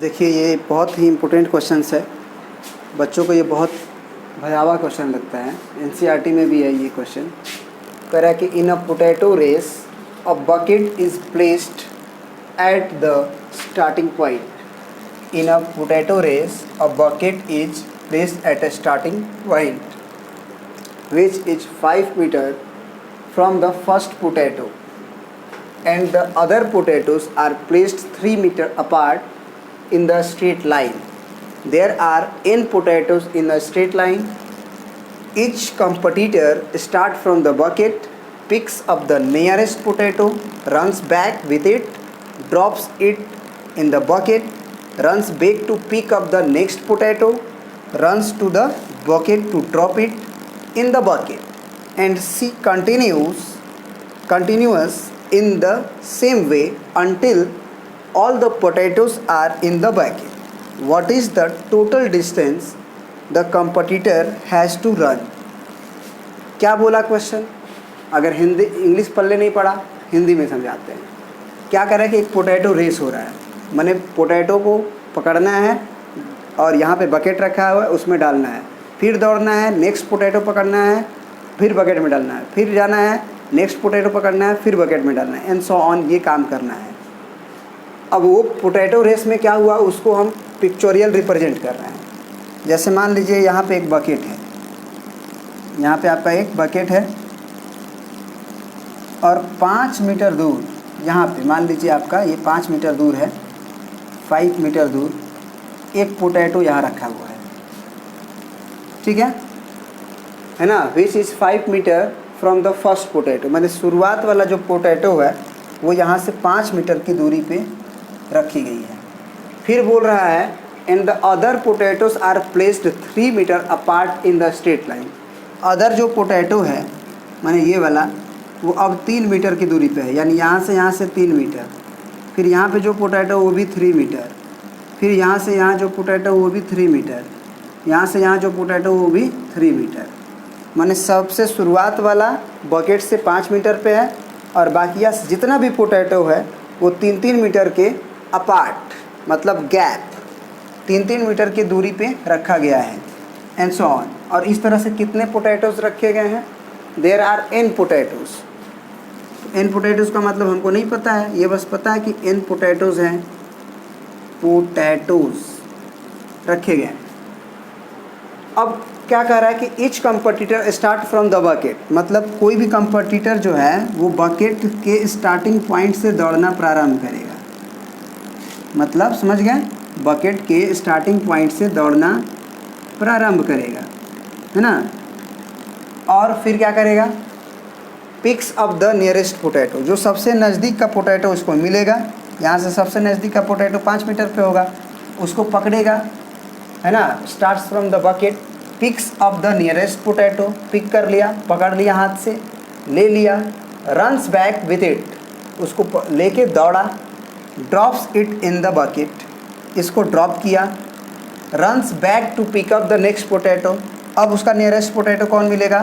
देखिए, ये बहुत ही इम्पोर्टेंट क्वेश्चंस है। बच्चों को ये बहुत भयावह क्वेश्चन लगता है। एनसीईआरटी में भी है ये क्वेश्चन। कह रहा है कि in a potato race a bucket is placed at the starting point. In a potato race a bucket is placed at a starting point which is 5 meter from the first potato, and the other potatoes are placed 3 meter apart in the straight line. There are n potatoes in a straight line. Each competitor starts from the bucket, picks up the nearest potato, runs back with it, drops it in the bucket, runs back to pick up the next potato, runs to the bucket to drop it in the bucket, and she continuous in the same way until all the potatoes are in the bucket. What is the total distance the competitor has to run? क्या बोला question? अगर Hindi English पढ़ले नहीं पड़ा, हिंदी में समझाते हैं। क्या कर रहा है कि एक पोटैटो रेस हो रहा है, माने पोटैटो को पकड़ना है और यहाँ पे बकेट रखा हुआ है, उसमें डालना है, फिर दौड़ना है, नेक्स्ट पोटैटो पकड़ना है, फिर बकेट में डालना है, फिर जाना है, नेक्स्ट पोटैटो पकड़ना है, फिर बकेट में डालना है, एंड सो ऑन, ये काम करना है। अब वो पोटैटो रेस में क्या हुआ, उसको हम पिक्चोरियल रिप्रेजेंट कर रहे हैं। जैसे मान लीजिए यहाँ पे एक बकेट है, यहाँ पे आपका एक बकेट है और 5 मीटर दूर, यहाँ पे मान लीजिए आपका ये 5 मीटर दूर है, 5 मीटर दूर एक पोटैटो यहाँ रखा हुआ है, ठीक है ना। Which is 5 metre from the first potato, मैंने शुरुआत वाला जो पोटैटो है वो यहाँ से 5 मीटर की दूरी पे रखी गई है। फिर बोल रहा है and the other potatoes are placed 3 metre apart in the straight line. Other जो पोटैटो है माने ये वाला, वो अब 3 मीटर की दूरी पे है, यानी यहाँ से 3 मीटर, फिर यहाँ पे जो पोटैटो वो भी 3 मीटर, फिर यहाँ से यहाँ जो पोटैटो वो भी 3 मीटर, यहाँ से यहाँ जो पोटैटो वो भी 3 मीटर। माने सबसे शुरुआत वाला बकेट से 5 मीटर पे है और बाकी जितना भी पोटैटो है वो 3-3 मीटर के अपार्ट, मतलब गैप 3-3 मीटर की दूरी पे रखा गया है, एंड सो ऑन। और इस तरह से कितने पोटैटोज रखे गए हैं? There are n potatoes. n potatoes का मतलब हमको नहीं पता है, ये बस पता है कि n पोटैटोज हैं, पोटैटोज रखे गए। अब क्या कह रहा है कि each competitor start from the bucket, मतलब कोई भी कंपटीटर जो है वो बकेट के स्टार्टिंग पॉइंट से दौड़ना प्रारंभ करेगा। मतलब समझ गए, बकेट के स्टार्टिंग पॉइंट से दौड़ना प्रारंभ करेगा, है ना। और फिर क्या करेगा? Pics up the nearest potato, जो सबसे नज़दीक का पोटैटो उसको मिलेगा, यहाँ से सबसे नज़दीक का पोटैटो 5 मीटर पे होगा, उसको पकड़ेगा, है ना। Starts from the bucket, picks up the nearest potato, pick कर लिया, पकड़ लिया, हाथ से ले लिया, रन्स बैक विथ इट, उसको लेके दौड़ा, drops it in the bucket, इसको ड्रॉप किया, runs back to pick up the next potato. अब उसका नियरेस्ट पोटैटो कौन मिलेगा?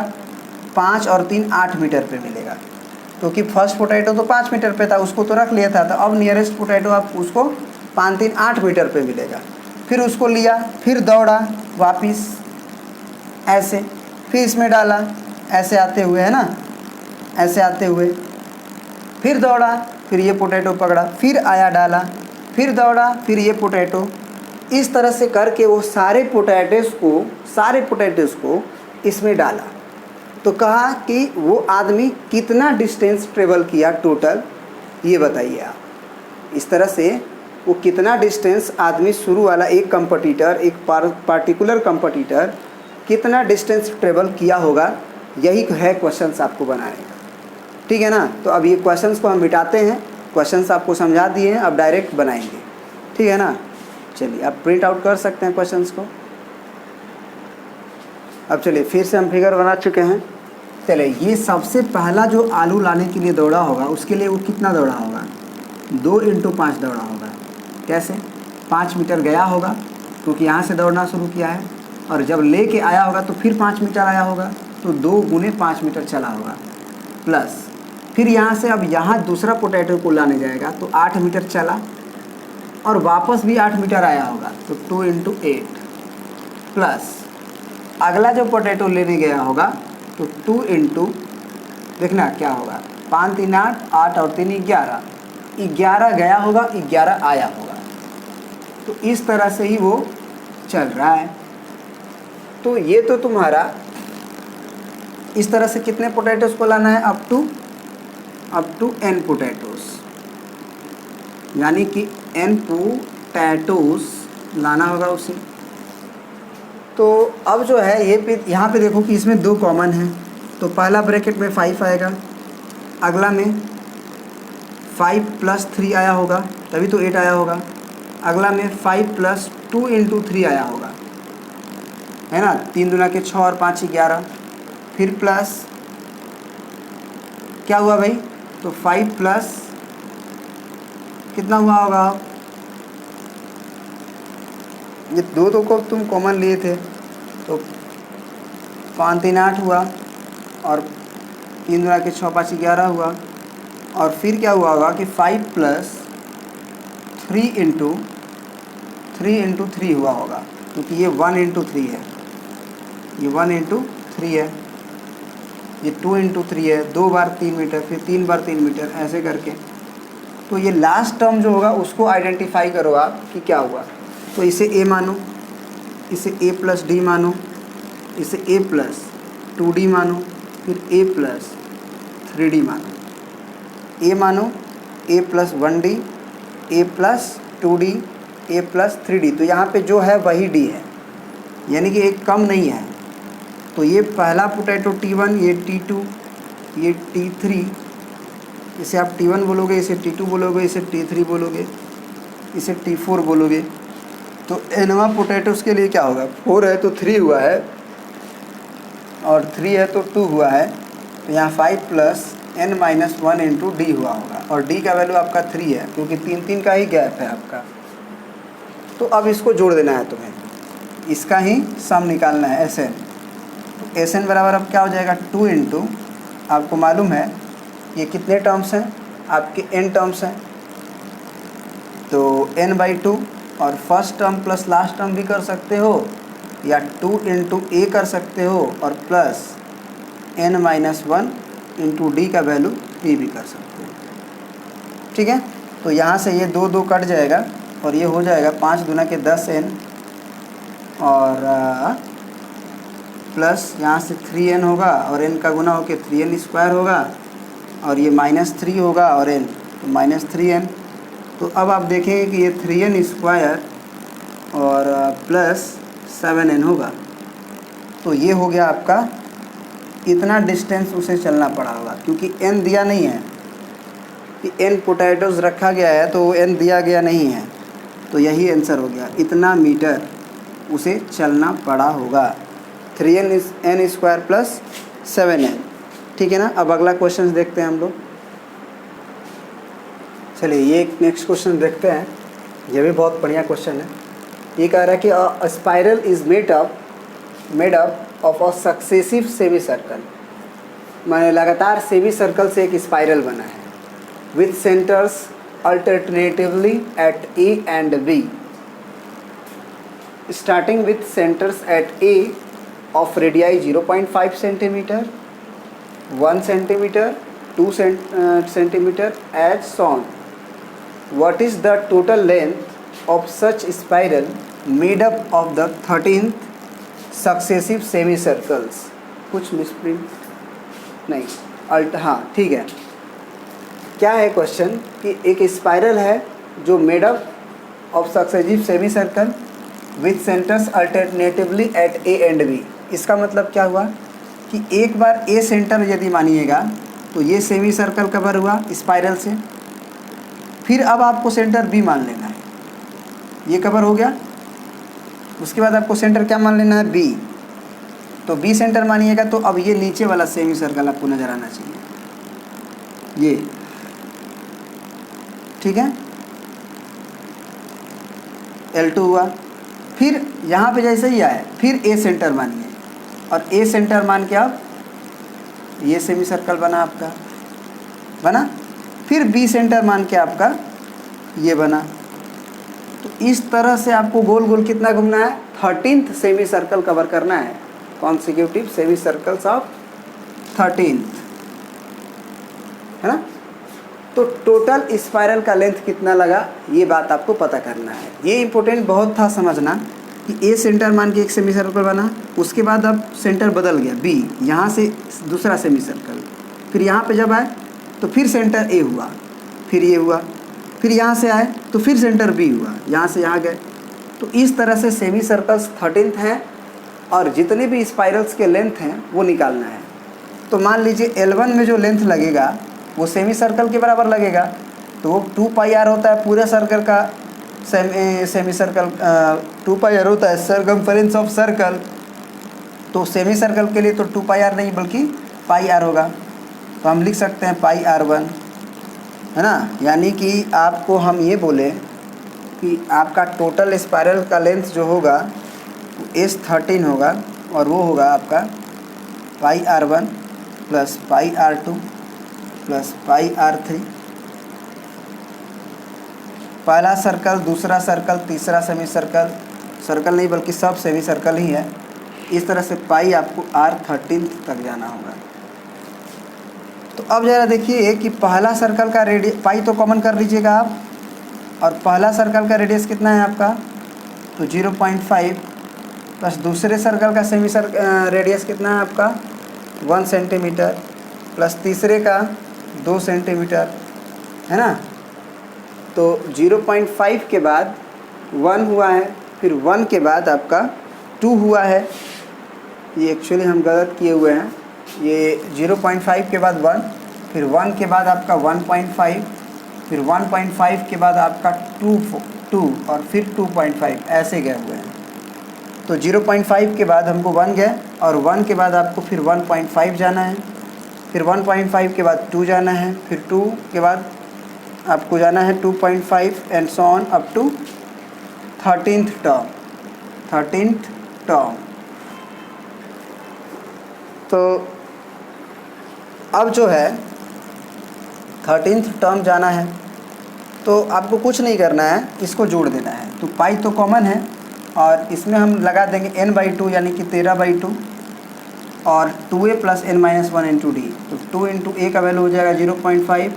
5 और 3 8 मीटर पे मिलेगा, क्योंकि फर्स्ट पोटैटो तो 5 मीटर पे था, उसको तो रख लिया था, तो अब नियरेस्ट पोटैटो आप उसको 5-3 8 मीटर पे मिलेगा। फिर उसको लिया, फिर दौड़ा वापिस ऐसे, फिर इसमें डाला ऐसे आते हुए, है ना, ऐसे आते हुए, फिर दौड़ा, फिर ये पोटैटो पकड़ा, फिर आया डाला, फिर दौड़ा, फिर ये पोटैटो, इस तरह से करके वो सारे पोटैटोज़ को इसमें डाला। तो कहा कि वो आदमी कितना डिस्टेंस ट्रेवल किया टोटल, ये बताइए आप। इस तरह से वो कितना डिस्टेंस आदमी, शुरू वाला एक कंपटीटर, एक पार्टिकुलर कंपटीटर कितना डिस्टेंस ट्रेवल किया होगा, यही है क्वेश्चंस आपको बनाने का, ठीक है ना। तो अब ये क्वेश्चंस को हम मिटाते हैं, क्वेश्चंस आपको समझा दिए हैं, अब डायरेक्ट बनाएंगे, ठीक है ना। चलिए आप प्रिंट आउट कर सकते हैं क्वेश्चंस को। अब चलिए फिर से हम फिगर बना चुके हैं। चलिए, ये सबसे पहला जो आलू लाने के लिए दौड़ा होगा, उसके लिए वो कितना दौड़ा होगा? 2 × 5 दौड़ा होगा। कैसे? 5 मीटर गया होगा, क्योंकि यहाँ से दौड़ना शुरू किया है, और जब लेके आया होगा तो फिर 5 मीटर आया होगा, तो 2 × 5 मीटर चला होगा, प्लस फिर यहाँ से अब यहाँ दूसरा पोटैटो को लाने जाएगा तो 8 मीटर चला, और वापस भी 8 मीटर आया होगा, तो 2 × 8 प्लस अगला जो पोटैटो लेने गया होगा तो 2 × देखना क्या होगा, 5 × 3 = 8, 8 और 3 = 11, 11 गया होगा 11 आया होगा। तो इस तरह से ही वो चल रहा है। तो ये तो तुम्हारा इस तरह से कितने पोटैटोज़ को लाना है, अप टू n पोटैटोज़, यानी कि n पोटैटोज़ लाना होगा उसे। तो अब जो है ये यहाँ पे देखो कि इसमें 2 कॉमन हैं, तो पहला ब्रैकेट में 5 आएगा, अगला में 5 + 3 आया होगा, तभी तो 8 आया होगा। अगला में 5 + 2 × 3 आया होगा, है ना, 3 दूना के 6 और 5 = 11, फिर प्लस क्या हुआ भाई, तो 5 प्लस कितना हुआ होगा, ये 2 को तुम कॉमन लिए थे, तो 5 × 3 = 8 हुआ, और 3 दूना के 6 5 = 11 हुआ, और फिर क्या हुआ होगा कि 5 + 3 × 3 हुआ होगा, क्योंकि ये 1 × 3 है, ये 1 × 3 है, ये 2 × 3 है, 2 बार 3 मीटर, फिर 3 बार 3 मीटर, ऐसे करके। तो ये लास्ट टर्म जो होगा उसको आइडेंटिफाई करो आप कि क्या हुआ। तो इसे a मानो, इसे a + d मानो, इसे a + 2d मानो, फिर a + 3d मानो। a मानो a + 1d, a + 2d, a + 3d। तो यहाँ पे जो है वही d है, यानी कि एक कम नहीं है। तो ये पहला पोटैटो T1, ये T2, ये T3, इसे आप T1 बोलोगे, इसे T2 बोलोगे, इसे T3 बोलोगे, इसे T4 बोलोगे। तो nवां पोटैटोज़ के लिए क्या होगा, 4 है तो 3 हुआ है, और 3 है तो 2 हुआ है, तो यहाँ 5 + n - 1 × d हुआ होगा, और d का वैल्यू आपका 3 है, क्योंकि 3 का ही गैप है आपका। तो अब इसको जोड़ देना है तुम्हें, इसका ही सम निकालना है, Sn। तो Sn बराबर अब क्या हो जाएगा, 2 × आपको मालूम है ये कितने टर्म्स हैं, आपके n टर्म्स हैं, तो n/2, और first term plus last term भी कर सकते हो, या 2 × a कर सकते हो, और प्लस n - 1 × d का वैल्यू p भी कर सकते हो। ठीक है, तो यहाँ से ये 2 2 कट जाएगा, और ये हो जाएगा 5 दूना के 10n, और प्लस यहाँ से 3n होगा, और n का गुना होकर 3n² होगा, और ये -3 होगा, और n तो -3n। तो अब आप देखेंगे कि ये 3n² और प्लस 7n होगा। तो ये हो गया आपका, इतना डिस्टेंस उसे चलना पड़ा होगा, क्योंकि n दिया नहीं है कि n पोटैटोज़ रखा गया है, तो n दिया गया नहीं है, तो यही आंसर हो गया, इतना मीटर उसे चलना पड़ा होगा, 3n² प्लस 7n। ठीक है ना। अब अगला क्वेश्चन देखते हैं हम लोग। चलिए ये नेक्स्ट क्वेश्चन देखते हैं, ये भी बहुत बढ़िया क्वेश्चन है। ये कह रहा है कि a spiral is made up of a successive semi circle, माने लगातार सेमी सर्कल से एक स्पाइरल बना है, with centres alternatively at A and B, starting with centres at A of radii 0.5 centimetre, 1 centimetre, 2 centimetre as shown. What is the total length of such spiral made up of the 13th successive semicircles? कुछ misprint नहीं, हाँ ठीक है। क्या है question कि एक spiral है जो made up of successive semi circle with centres alternatively at A and B. इसका मतलब क्या हुआ कि एक बार ए सेंटर यदि मानिएगा तो ये सेमी सर्कल कवर हुआ स्पाइरल से, फिर अब आपको सेंटर बी मान लेना है, ये कवर हो गया। उसके बाद आपको सेंटर क्या मान लेना है, बी। तो बी सेंटर मानिएगा, तो अब ये नीचे वाला सेमी सर्कल आपको नज़र आना चाहिए, ये ठीक है, L2 हुआ। फिर यहाँ पे जैसे ही आए, फिर ए सेंटर मानिए, और ए सेंटर मान के अब ये सेमी सर्कल बना आपका, बना। फिर बी सेंटर मान के आपका ये बना, तो इस तरह से आपको गोल गोल कितना घूमना है, 13th सेमी सर्कल कवर करना है, consecutive semi circles of 13th, है ना। तो टोटल स्पाइरल का लेंथ कितना लगा, ये बात आपको पता करना है। ये इंपॉर्टेंट बहुत था समझना कि ए सेंटर मान के एक सेमी सर्कल बना, उसके बाद अब सेंटर बदल गया बी, यहाँ से दूसरा सेमी सर्कल, फिर यहाँ पे जब आए तो फिर सेंटर ए हुआ, फिर ये हुआ, फिर यहाँ से आए तो फिर सेंटर बी हुआ, यहाँ से यहाँ गए। तो इस तरह से सेमी सर्कल्स 13th हैं और जितने भी स्पाइरल्स के लेंथ हैं वो निकालना है। तो मान लीजिए L1 में जो लेंथ लगेगा वो सेमी सर्कल के बराबर लगेगा, तो वो 2πr होता है पूरे सर्कल का, सेमी सर्कल 2πr होता है सरकमफेरेंस ऑफ सर्कल। तो सेमी सर्कल के लिए तो 2πr नहीं बल्कि πr होगा, तो हम लिख सकते हैं πr1, है ना। यानी कि आपको हम ये बोले कि आपका टोटल स्पाइरल का लेंथ जो होगा वो S13 होगा और वो होगा आपका πr1 plus πr2 plus πr3। पहला सर्कल, दूसरा सर्कल, तीसरा सेमी सर्कल, सर्कल नहीं बल्कि सब सेमी सर्कल ही है। इस तरह से पाई आपको R13 तक जाना होगा। तो अब ज़रा देखिए कि पहला सर्कल का रेडियस, पाई तो कॉमन कर लीजिएगा आप, और पहला सर्कल का रेडियस कितना है आपका, तो 0.5 प्लस दूसरे सर्कल का सेमी सर्कल रेडियस कितना है आपका 1 सेंटीमीटर, प्लस तीसरे का 2 सेंटीमीटर, है ना। तो 0.5 के बाद 1 हुआ है, फिर 1 के बाद आपका 2 हुआ है। ये एक्चुअली हम गलत किए हुए हैं, ये 0.5 के बाद 1, फिर 1 के बाद आपका 1.5, फिर 1.5 के बाद आपका 2 और फिर 2.5, ऐसे गए हुए हैं। तो 0.5 के बाद हमको 1 गए और 1 के बाद आपको फिर 1.5 जाना है, फिर 1.5 के बाद 2 जाना है, फिर 2 के बाद आपको जाना है 2.5 and so on up to 13th term. तो अब जो है 13th टर्म जाना है, तो आपको कुछ नहीं करना है, इसको जोड़ देना है। तो पाई तो कॉमन है और इसमें हम लगा देंगे n/2 यानी कि 13/2 और 2a plus n-1 into D. तो 2 इंटू ए का वैल्यू हो जाएगा 0.5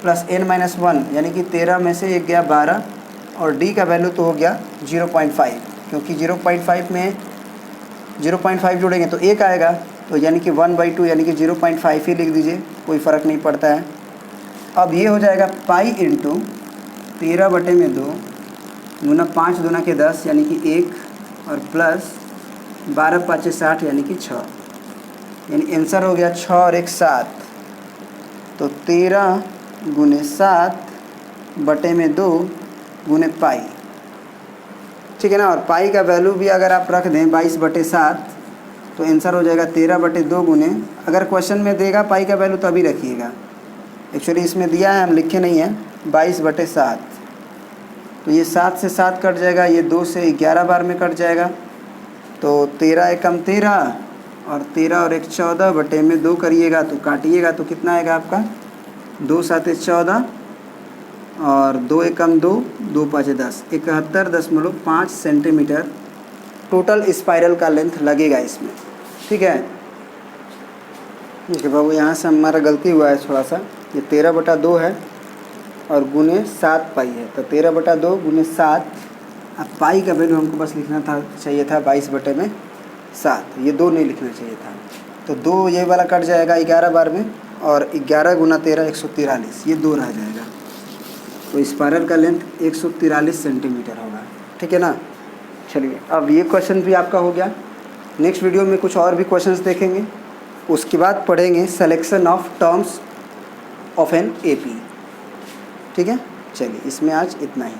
प्लस n-1 यानी कि 13 में से एक गया 12 और d का वैल्यू तो हो गया 0.5, क्योंकि 0.5 में 0.5 जोड़ेंगे तो 1 आएगा, तो यानी कि 1/2 यानी कि 0.5 ही लिख दीजिए, कोई फ़र्क नहीं पड़ता है। अब ये हो जाएगा पाई इंटू 13/2 गुना 5 दूना के 10 यानी कि 1 और प्लस 12 5 60 यानी कि 6, यानी आंसर हो गया 6 और 1 7। तो 13 गुने 7/2 गुने पाई, ठीक है ना। और पाई का वैल्यू भी अगर आप रख दें 22/7 तो आंसर हो जाएगा 13/2 गुने, अगर क्वेश्चन में देगा पाई का वैल्यू तो अभी रखिएगा, एक्चुअली इसमें दिया है हम लिखे नहीं हैं, 22/7। तो ये 7 से 7 कट जाएगा, ये 2 से 11 बार में कट जाएगा। तो 13 एकम 13 और 13 और 1 14/2 करिएगा तो काटिएगा तो कितना आएगा आपका 2 7 14 और 2 एकम 2 2 5 10, 71.5 सेंटीमीटर टोटल स्पाइरल का लेंथ लगेगा इसमें, ठीक है। ठीक है बाबू, यहाँ से हमारा गलती हुआ है थोड़ा सा, ये 13/2 है और गुने 7 पाई है, तो 13/2 गुने 7। अब पाई का वैल्यू हमको बस लिखना था, चाहिए था 22/7, ये 2 नहीं लिखना चाहिए था। तो 2 ये वाला कट जाएगा 11 बार में और 11 गुना 13 143, ये 2 रह जाएगा। तो स्पाइरल का लेंथ 143 सेंटीमीटर होगा, ठीक है ना। चलिए अब ये क्वेश्चन भी आपका हो गया। नेक्स्ट वीडियो में कुछ और भी क्वेश्चंस देखेंगे, उसके बाद पढ़ेंगे selection of terms of an AP, ठीक है। चलिए इसमें आज इतना ही।